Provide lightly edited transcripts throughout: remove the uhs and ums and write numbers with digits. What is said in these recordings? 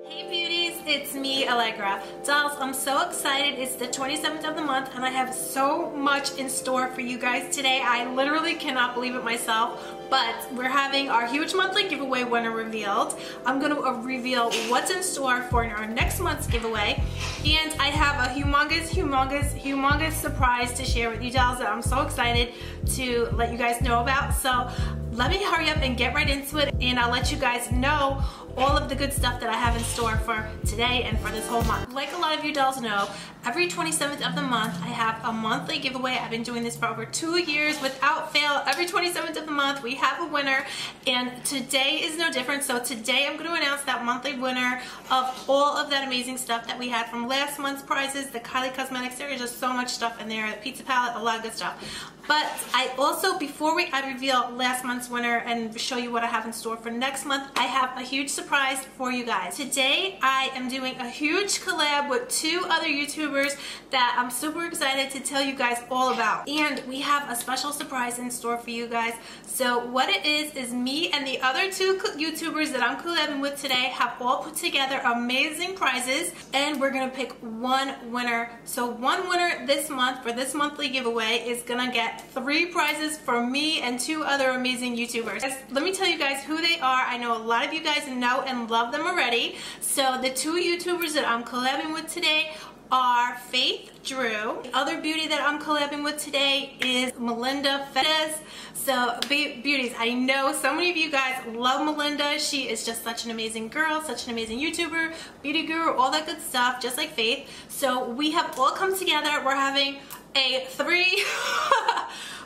Hey beauties, it's me, Alegra. Dolls, I'm so excited. It's the 27th of the month and I have so much in store for you guys today. I literally cannot believe it myself, but we're having our huge monthly giveaway winner revealed. I'm going to reveal what's in store for our next month's giveaway, and I have a humongous surprise to share with you dolls that I'm so excited to let you guys know about. So let me hurry up and get right into it, and I'll let you guys know all of the good stuff that I have in store for today and for this whole month. Like a lot of you dolls know, every 27th of the month I have a monthly giveaway. I've been doing this for over 2 years without fail. Every 27th of the month we have a winner, and today is no different. So today I'm going to announce that monthly winner of all of that amazing stuff that we had from last month's prizes. The Kylie Cosmetics, there is just so much stuff in there. The pizza palette, a lot of good stuff. But I also, before I reveal last month's winner and show you what I have in store for next month, I have a huge surprise for you guys. Today I am doing a huge collab with 2 other YouTubers that I'm super excited to tell you guys all about. And we have a special surprise in store for you guys. So what it is me and the other 2 YouTubers that I'm collabing with today have all put together amazing prizes, and we're gonna pick one winner. So one winner this month for this monthly giveaway is gonna get 3 prizes from me and 2 other amazing YouTubers. Let me tell you guys who they are. I know a lot of you guys know and love them already. So the 2 YouTubers that I'm collabing with today are Faith Drew. The other beauty that I'm collabing with today is Melinda Fez. So beauties, I know so many of you guys love Melinda. She is just such an amazing girl, such an amazing YouTuber, beauty guru, all that good stuff, just like Faith. So we have all come together. We're having a 3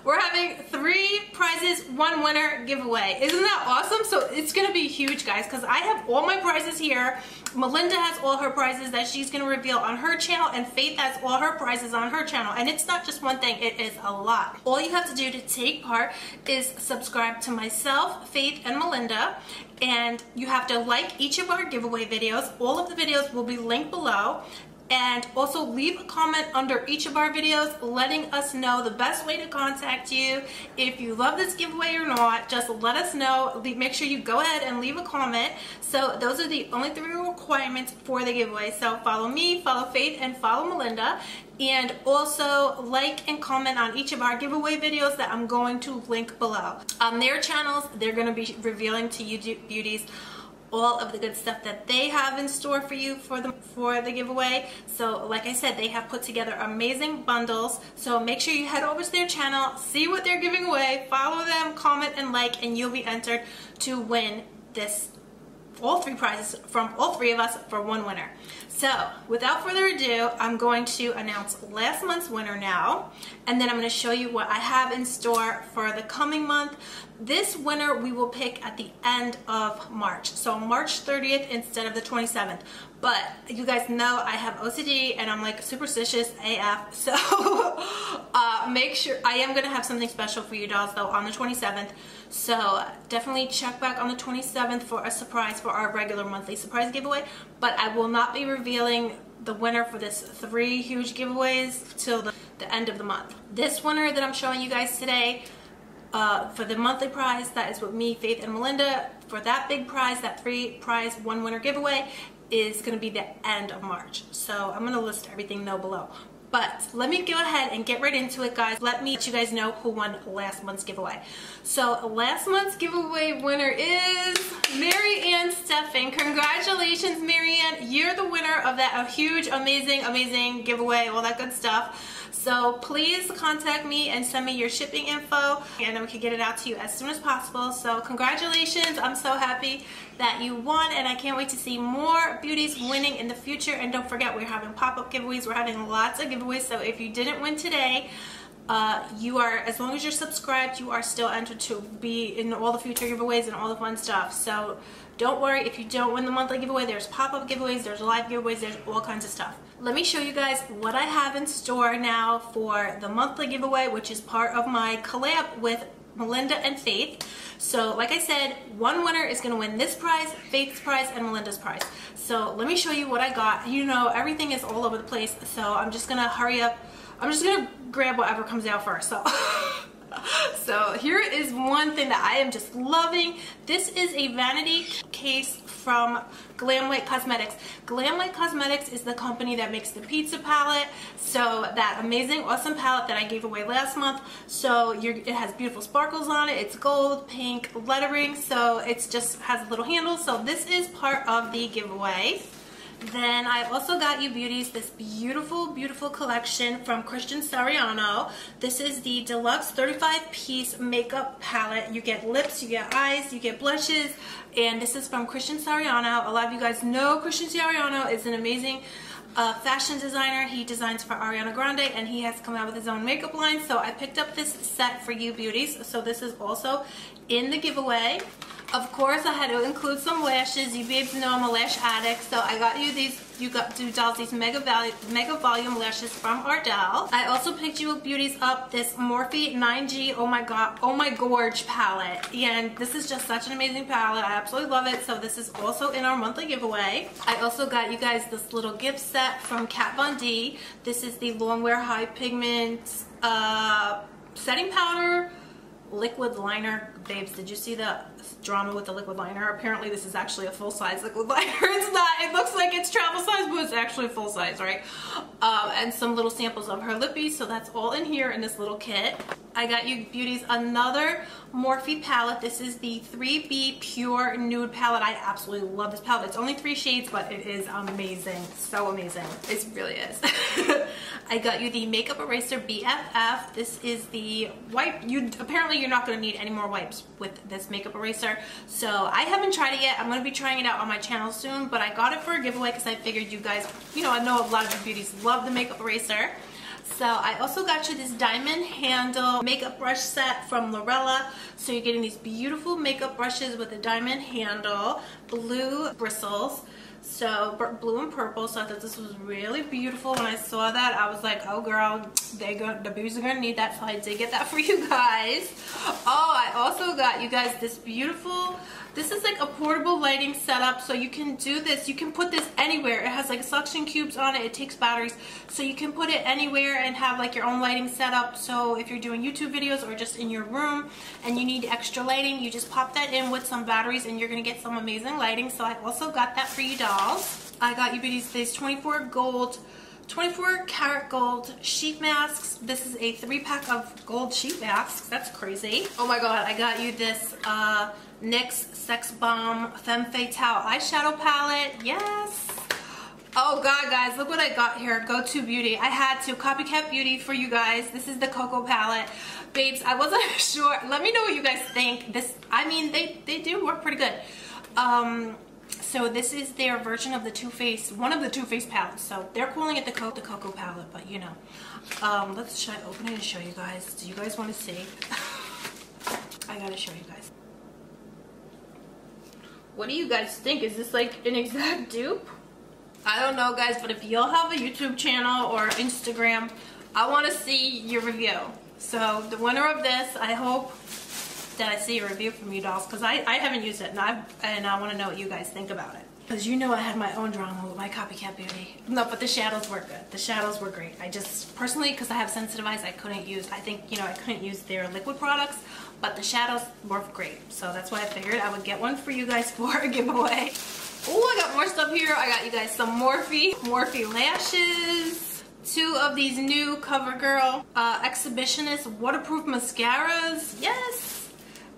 we're having 3 prizes, 1 winner giveaway. Isn't that awesome? So it's gonna be huge, guys, because I have all my prizes here. Melinda has all her prizes that she's gonna reveal on her channel, and Faith has all her prizes on her channel. And it's not just one thing, it is a lot. All you have to do to take part is subscribe to myself, Faith, and Melinda, and you have to like each of our giveaway videos. All of the videos will be linked below. And also leave a comment under each of our videos letting us know the best way to contact you. If you love this giveaway or not, just let us know. Make sure you go ahead and leave a comment. So those are the only 3 requirements for the giveaway. So follow me, follow Faith, and follow Melinda. And also like and comment on each of our giveaway videos that I'm going to link below. On their channels, they're going to be revealing to you beauties all of the good stuff that they have in store for you for the giveaway. So like I said, they have put together amazing bundles. So make sure you head over to their channel, see what they're giving away, follow them, comment and like, and you'll be entered to win all 3 prizes from all 3 of us for 1 winner. So without further ado, I'm going to announce last month's winner now, and then I'm going to show you what I have in store for the coming month. This winner we will pick at the end of March, so March 30th instead of the 27th. But you guys know I have OCD and I'm like superstitious AF, so make sure I am going to have something special for you dolls though on the 27th. So definitely check back on the 27th for a surprise for our regular monthly surprise giveaway. But I will not be revealing the winner for this 3 huge giveaways till the end of the month. This winner that I'm showing you guys today, for the monthly prize, that is with me, Faith, and Melinda. For that big prize, that 3 prize, 1 winner giveaway is going to be the end of March. So I'm going to list everything below. But let me go ahead and get right into it, guys. Let me let you guys know who won last month's giveaway. So last month's giveaway winner is Mary Ann Steffen. Congratulations, Mary Ann. You're the winner of that huge, amazing giveaway, all that good stuff. So please contact me and send me your shipping info, and we can get it out to you as soon as possible. So congratulations. I'm so happy that you won, and I can't wait to see more beauties winning in the future. And don't forget, we're having pop-up giveaways. We're having lots of giveaways. So if you didn't win today, you are, as long as you're subscribed, you are still entered to be in all the future giveaways and all the fun stuff. So don't worry if you don't win the monthly giveaway. There's pop-up giveaways, there's live giveaways, there's all kinds of stuff. Let me show you guys what I have in store now for the monthly giveaway, which is part of my collab with Melinda and Faith. So like I said, 1 winner is going to win this prize, Faith's prize, and Melinda's prize. So let me show you what I got. You know, everything is all over the place, so I'm just going to hurry up. I'm just going to grab whatever comes out first. So So here is one thing that I am just loving. This is a vanity case from Glamlight Cosmetics. Glamlight Cosmetics is the company that makes the pizza palette. So that amazing, awesome palette that I gave away last month. So it has beautiful sparkles on it. It's gold, pink lettering. So it just has a little handle. So this is part of the giveaway. Then I also got you beauties this beautiful, beautiful collection from Christian Siriano. This is the deluxe 35-piece makeup palette. You get lips, you get eyes, you get blushes, and this is from Christian Siriano. A lot of you guys know Christian Siriano is an amazing fashion designer. He designs for Ariana Grande, and he has come out with his own makeup line. So I picked up this set for you beauties. So this is also in the giveaway. Of course, I had to include some lashes. You babes know I'm a lash addict, so I got you these. You got two dolls, these mega volume lashes from Ardell. I also picked you beauties up this Morphe 9G Oh My Gorge palette, and this is just such an amazing palette. I absolutely love it. So this is also in our monthly giveaway. I also got you guys this little gift set from Kat Von D. This is the Longwear High Pigment setting powder. Liquid liner. Babes, did you see the drama with the liquid liner? Apparently this is actually a full-size liquid liner. It's not. It looks like it's travel size, but it's actually full-size, right? And some little samples of her lippies, so that's all in here in this little kit. I got you beauties another Morphe palette. This is the 3B Pure Nude palette. I absolutely love this palette. It's only 3 shades, but it is amazing. So amazing. It really is. I got you the Makeup Eraser BFF. This is the wipe. Apparently you're not going to need any more wipes with this makeup eraser. So I haven't tried it yet. I'm going to be trying it out on my channel soon, but I got it for a giveaway because I figured you guys, you know, I know a lot of you beauties love the makeup eraser. So I also got you this diamond handle makeup brush set from Lorella. So you're getting these beautiful makeup brushes with a diamond handle, blue bristles. So blue and purple. So I thought this was really beautiful. When I saw that, I was like, oh girl, the beauties are gonna need that. So I did get that for you guys. Oh, I also got you guys this beautiful, this is like a portable lighting setup. So you can do this, you can put this anywhere. It has like suction cubes on it. It takes batteries, so you can put it anywhere and have like your own lighting setup. So if you're doing YouTube videos or just in your room and you need extra lighting, you just pop that in with some batteries and you're gonna get some amazing lighting. So I also got that for you, dolls. I got you beauties these 24 karat gold sheet masks. This is a 3-pack of gold sheet masks. That's crazy. Oh my god, I got you this NYX Sex Bomb Femme Fatale eyeshadow palette. Yes. Oh god, guys, look what I got here. Go-to beauty. I had to copycat beauty for you guys. This is the Cocoa palette. Babes, I wasn't sure. Let me know what you guys think. This, I mean, they do work pretty good. So this is their version of the Too Faced, one of the Too Faced palettes. So they're calling it the Cocoa palette, but you know. Should I open it and show you guys? Do you guys want to see? I gotta show you guys. What do you guys think? Is this like an exact dupe? I don't know, guys, but if y'all have a YouTube channel or Instagram, I want to see your review. So the winner of this, I hope that I see a review from you dolls, because I haven't used it, and I want to know what you guys think about it. Because you know I had my own drama with my copycat beauty. No, but the shadows were good. The shadows were great. I just, personally, because I have sensitive eyes, I couldn't use, I think, you know, I couldn't use their liquid products, but the shadows were great. So that's why I figured I would get one for you guys for a giveaway. Oh, I got more stuff here. I got you guys some Morphe lashes. 2 of these new CoverGirl Exhibitionist waterproof mascaras. Yes.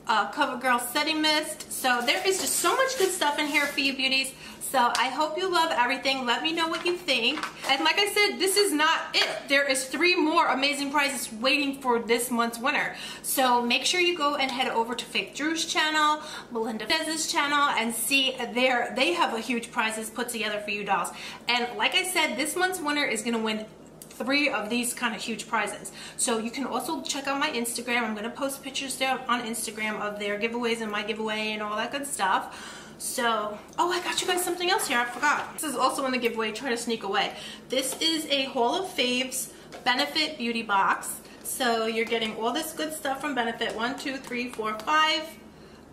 CoverGirl setting mist. So there is just so much good stuff in here for you beauties. So I hope you love everything. Let me know what you think. And like I said, this is not it. There is 3 more amazing prizes waiting for this month's winner. So make sure you go and head over to Faith Drew's channel, Melinda Fez's channel, and see they have a huge prizes put together for you dolls. And like I said, this month's winner is gonna win 3 of these kind of huge prizes. So you can also check out my Instagram. I'm gonna post pictures there on Instagram of their giveaways and my giveaway and all that good stuff. So, oh, I got you guys something else here. I forgot. This is also in the giveaway. Try to sneak away. This is a Hall of Faves Benefit Beauty Box. So you're getting all this good stuff from Benefit. 1, 2, 3, 4, 5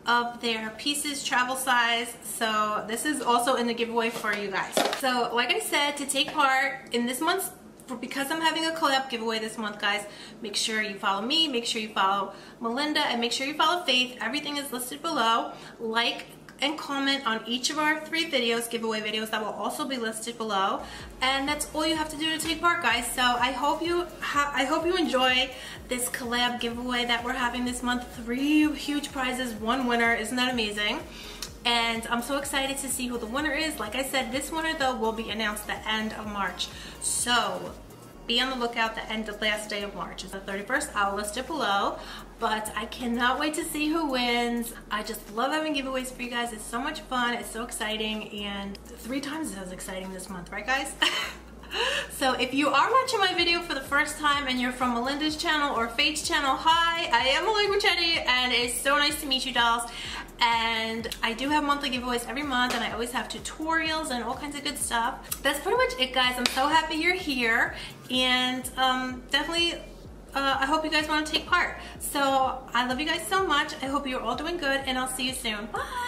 of their pieces, travel size. So this is also in the giveaway for you guys. So like I said, to take part in this month's because I'm having a collab giveaway this month, guys, make sure you follow me, make sure you follow Melinda, and make sure you follow Faith. Everything is listed below. Like and comment on each of our 3 videos, giveaway videos, that will also be listed below. And that's all you have to do to take part, guys. So I hope you enjoy this collab giveaway that we're having this month. 3 huge prizes, 1 winner. Isn't that amazing? And I'm so excited to see who the winner is. Like I said, this winner though will be announced the end of March. So be on the lookout. The last day of March is the 31st. I'll list it below. But I cannot wait to see who wins. I just love having giveaways for you guys. It's so much fun. It's so exciting, and 3 times as exciting this month, right, guys? So if you are watching my video for the first time and you're from Melinda's channel or Faith's channel, hi, I am Alegra, and it's so nice to meet you, dolls. And I do have monthly giveaways every month, and I always have tutorials and all kinds of good stuff. That's pretty much it, guys. I'm so happy you're here, and definitely I hope you guys want to take part. So I love you guys so much. I hope you're all doing good, and I'll see you soon. Bye!